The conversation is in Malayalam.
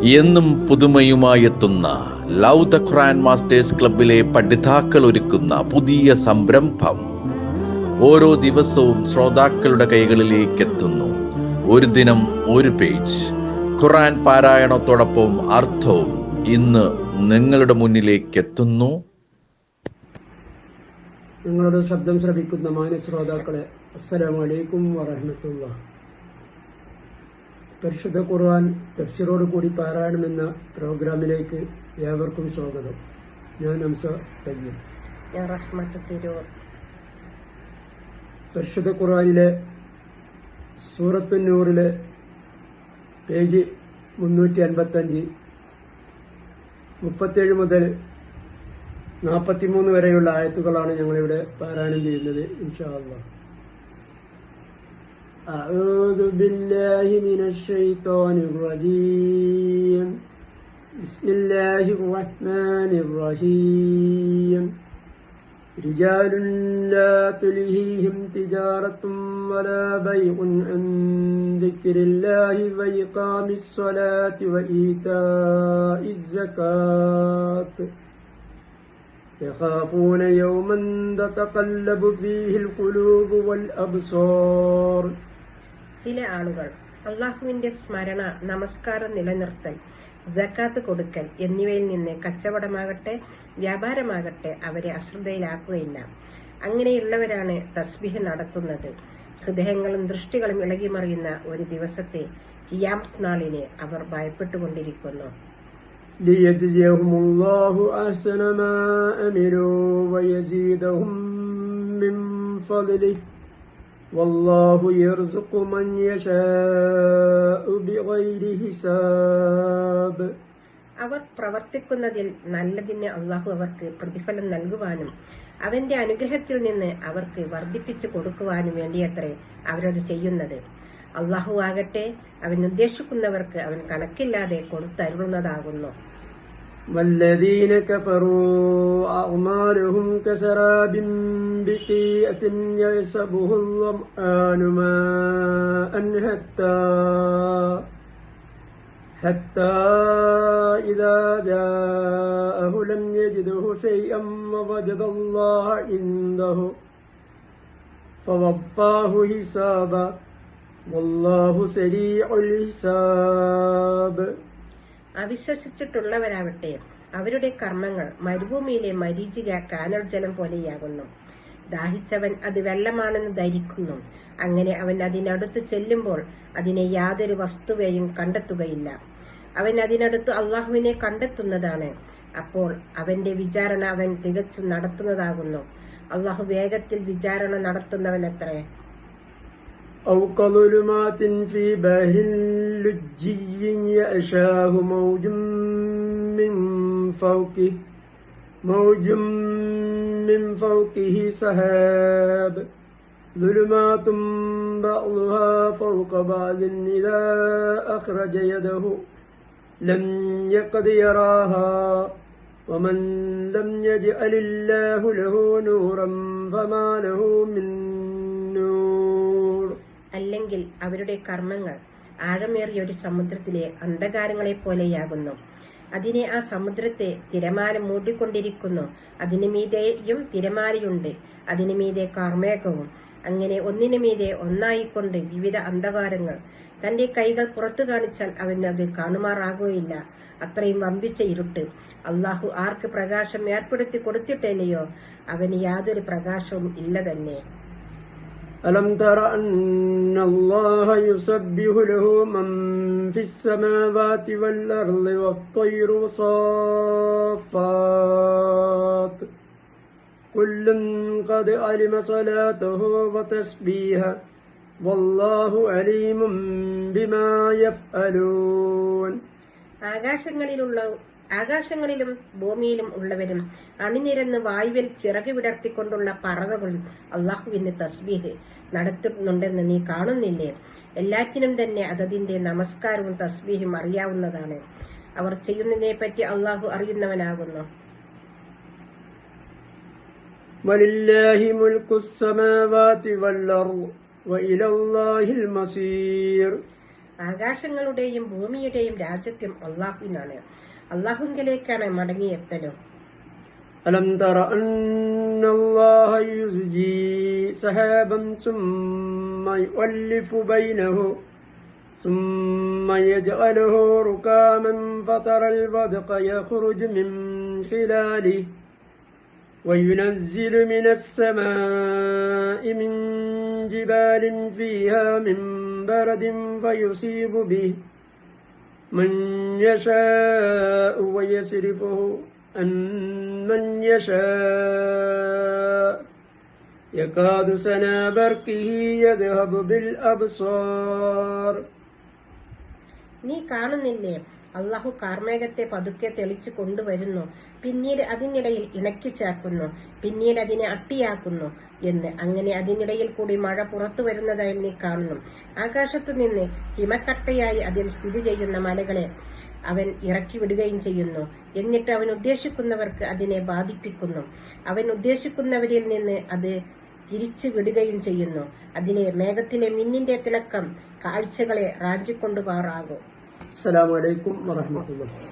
എന്നും പുതുമയുമായെത്തുന്ന ലവ് ദ ഖുർആൻ മാസ്റ്റേഴ്സ് ക്ലബിലെ പഠിതാക്കൾ ഒരുക്കുന്ന പുതിയ സംരംഭം ഓരോ ദിവസവും ശ്രോതാക്കളുടെ കൈകളിലേക്ക് എത്തുന്നു. ഒരു ദിനം ഒരു പേജ് ഖുർആൻ പാരായണത്തോടൊപ്പം അർത്ഥവും ഇന്ന് നിങ്ങളുടെ മുന്നിലേക്ക് എത്തുന്നു. നിങ്ങളുടെ ശബ്ദം ശ്രവിക്കുന്ന മാന്യ ശ്രോതാക്കളെ, അസ്സലാമു അലൈക്കും വറഹ്മത്തുള്ളാഹി. പരിശുദ്ധ ഖുർആൻ തഫ്സീറോട് കൂടി പാരായണമെന്ന പ്രോഗ്രാമിലേക്ക് ഏവർക്കും സ്വാഗതം. ഞാൻ ഹംസ തയ്യം. പരിശുദ്ധ ഖുർആനിലെ സൂറത്തുൻ നൂറിലെ പേജ് 355 37 മുതൽ 43 വരെയുള്ള ആയത്തുകളാണ് ഞങ്ങളിവിടെ പാരായണം ചെയ്യുന്നത്. ഇൻഷാ അല്ലാഹ്. أعوذ بالله من الشيطان الرجيم. بسم الله الرحمن الرحيم. رجال لا تلهيهم تجارة ولا بيع عن ذكر الله وإقام الصلاة وإيتاء الزكاة يخافون يوما تتقلب فيه القلوب والأبصار. ചില ആളുകൾ അള്ളാഹുവിന്റെ സ്മരണ, നമസ്കാരം നിലനിർത്തൽ, സക്കാത്ത് കൊടുക്കൽ എന്നിവയിൽ നിന്ന് കച്ചവടമാകട്ടെ വ്യാപാരമാകട്ടെ അവരെ അശ്രദ്ധയിലാക്കുകയില്ല. അങ്ങനെയുള്ളവരാണ് തസ്ബീഹ് നടത്തുന്നത്. ഹൃദയങ്ങളും ദൃഷ്ടികളും ഇളകിമറിയുന്ന ഒരു ദിവസത്തെ ഖിയാമത്ത് നാളിനെ അവർ ഭയപ്പെട്ടുകൊണ്ടിരിക്കുന്നു. ليجزيهم الله أحسن ما عملوا ويزيدهم من فضله والله يرزق من يشاء بغير حساب. അവർ പ്രവർത്തിക്കുന്നതിൽ നല്ലതിന് അള്ളാഹു അവർക്ക് പ്രതിഫലം നൽകുവാനും അവന്റെ അനുഗ്രഹത്തിൽ നിന്ന് അവർക്ക് വർദ്ധിപ്പിച്ചു കൊടുക്കുവാനും വേണ്ടിയത്രേ അവരത് ചെയ്യുന്നത്. അള്ളാഹു ആകട്ടെ അവൻ ഉദ്ദേശിക്കുന്നവർക്ക് അവൻ കണക്കില്ലാതെ കൊടുത്തരുളുന്നതാകുന്നു. والذين كفروا أعمالهم كسراب بقيعة يحسبه الظمآن ماء حتى إذا جاءه لم يجده شيئا ووجد الله عنده فوفاه حسابا والله سريع الحساب. അവിശ്വസിച്ചിട്ടുള്ളവരാവട്ടെ അവരുടെ കർമ്മങ്ങൾ മരുഭൂമിയിലെ മരീചിക കാനൽ ജലം പോലെയാകുന്നു. ദാഹിച്ചവൻ അത് വെള്ളമാണെന്ന് ധരിക്കുന്നു. അങ്ങനെ അവൻ അതിനടുത്ത് ചെല്ലുമ്പോൾ അതിനെ യാതൊരു വസ്തുവേയും കണ്ടെത്തുകയില്ല. അവൻ അതിനടുത്ത് അള്ളാഹുവിനെ കണ്ടെത്തുന്നതാണ്. അപ്പോൾ അവന്റെ വിചാരണ അവൻ തികച്ചും നടത്തുന്നതാകുന്നു. അള്ളാഹു വേഗത്തിൽ വിചാരണ നടത്തുന്നവനത്രേ. أو كظلمات في بحر لجي يغشاه موج من فوقه سحاب ظلمات بعضها فوق بعض إذا أخرج يده لم يكد يراها ومن لم يجعل الله له نورا فما له من نور. അല്ലെങ്കിൽ അവരുടെ കർമ്മങ്ങൾ ആഴമേറിയ ഒരു സമുദ്രത്തിലെ അന്ധകാരങ്ങളെ പോലെയാകുന്നു. അതിനെ ആ സമുദ്രത്തെ തിരമാല മൂടിക്കൊണ്ടിരിക്കുന്നു. അതിനു മീതെയും തിരമാലയുണ്ട്, അതിനു മീതെ കാർമേഘവും. അങ്ങനെ ഒന്നിനു മീതെ ഒന്നായിക്കൊണ്ട് വിവിധ അന്ധകാരങ്ങൾ. തന്റെ കൈകൾ പുറത്തു കാണിച്ചാൽ അവന് അത് കാണുമാറാകുകയില്ല. അത്രയും വമ്പിച്ച ഇരുട്ട്. അള്ളാഹു ആർക്ക് പ്രകാശം ഏർപ്പെടുത്തി കൊടുത്തിട്ടേനെയോ അവന് യാതൊരു പ്രകാശവും ഇല്ല തന്നെ. ألم تر أن الله يسبح له من في السماوات والأرض والطير صافات كل قد علم صلاته وتسبيحه والله عليم بما يفعلون. ആകാശങ്ങളിലും ഭൂമിയിലും ഉള്ളവരും അണിനിരന്ന് വായുവിൽ ചിറക് വിടർത്തിക്കൊണ്ടുള്ള പറവകളും അള്ളാഹുവിന് തസ്ബീഹ് നടത്തുന്നുണ്ടെന്ന് നീ കാണുന്നില്ലേ? എല്ലാറ്റിനും തന്നെ അതതിന്റെ നമസ്കാരവും തസ്ബീഹും അറിയാവുന്നതാണ്. അവർ ചെയ്യുന്നതിനെ പറ്റി അള്ളാഹു അറിയുന്നവനാകുന്നു. വലില്ലാഹി മുൽക്കു സ്സമാവാതി വൽ അർദ് വഇലല്ലാഹിൽ മസീർ. ആകാശങ്ങളുടെയും ഭൂമിയുടെയും രാജ്യത്വം അള്ളാഹുവിനാണ്. അള്ളാഹുവിലേക്കാണ് മടങ്ങിയെത്തലും. ألم تر أن الله يزجي سحابا ثم يؤلف بينه ثم يجعله ركاما فترى الودق يخرج من خلاله وينزل من السماء من جبال فيها من برد فيصيب به من يشاء ويصرفه عن من يشاء يكاد سنا برقه يذهب بالأبصار. നീ കാണുന്നില്ലേ, അള്ളാഹു കാർമേഘത്തെ പതുക്കെ തെളിച്ചു കൊണ്ടുവരുന്നു, പിന്നീട് അതിനിടയിൽ ഇണക്കി ചേർക്കുന്നു, പിന്നീട് അതിനെ അട്ടിയാക്കുന്നു എന്ന്. അങ്ങനെ അതിനിടയിൽ കൂടി മഴ പുറത്തു വരുന്നതായി നീ കാണുന്നു. ആകാശത്തു നിന്ന് ഹിമക്കട്ടയായി അതിൽ സ്ഥിതി ചെയ്യുന്ന മലകളെ അവൻ ഇറക്കി വിടുകയും ചെയ്യുന്നു. എന്നിട്ട് അവൻ ഉദ്ദേശിക്കുന്നവർക്ക് അതിനെ ബാധിപ്പിക്കുന്നു. അവൻ ഉദ്ദേശിക്കുന്നവരിൽ നിന്ന് അത് തിരിച്ചു വിടുകയും ചെയ്യുന്നു. അതിലെ മേഘത്തിലെ മിന്നിന്റെ തിളക്കം കാഴ്ചകളെ റാഞ്ചിക്കൊണ്ടുപോകാറാകും. അസ്സലാമു അലൈക്കും വറഹ്മത്തുള്ളാഹി.